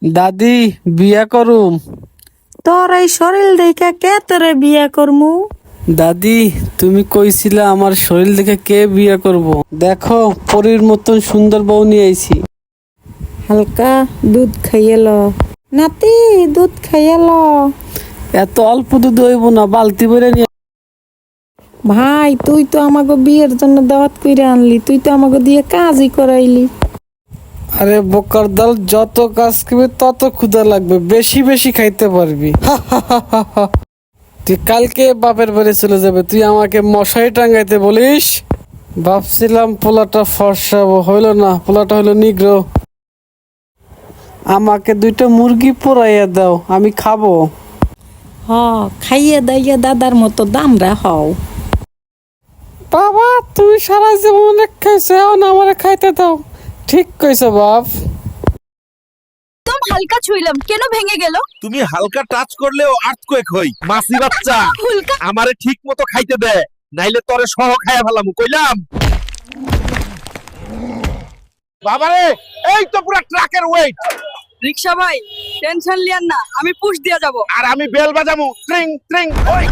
দাদি বিয়া করুম। তোর এই শরীর দেখে কে তোরে বিয়া করমু? দাদি তুমি কইছিলা আমার শরীর দেখে কে বিয়া করব। দেখো পরীর মতন সুন্দর বউ নিয়ে আইছি। হালকা দুধ খাইয়েল নাতি, দুধ খাইয়েল। এত অল্প দুধ হইব না, বালতি ভরে নিয়ে। ভাই তুই তো আমাকে বিয়ের জন্য দাওয়াত কইরা আনলি, তুই তো আমাকে দিয়ে কাজই করাইলি। আরে বোকার দল, যত কাজ করবি তত ক্ষুধা লাগবে, বেশি বেশি খাইতে পারবি। তুই কালকে বাপের বাড়ি চলে যাবে, তুই আমাকে মশারি টাঙ্গাইতে বলিস। ভাবছিলাম পোলাটা ফর্সাবো, হইল না, পোলাটা হইলো নিগ্র। আমাকে দুইটা মুরগি পোড়াইয়া দাও, আমি খাবো। হ, খাইয়ে দাইয়ে দাদার মতো দামরা হও। বাবা তুমি সারা জীবন অনেক খাইছো, এখন আমারে খাইতে দাও। ঠিক কইছো বাপ। একদম হালকা ছুইলাম, কেন ভেঙে গেল? তুমি হালকা টাচ করলেও আর্থকোয়েক হই। মাসি বাচ্চা হুলকা আমারে ঠিক মতো খাইতে দে, নাইলে তরে সহ খাইয়া ফেলামু কইলাম। বাবারে, এই তো পুরা ট্রাকের ওয়েট। রিকশা ভাই টেনশন লিয়ান না, আমি পুশ দিয়া যাব। আর আমি বেল বাজামু ট্রিং ট্রিং। ওই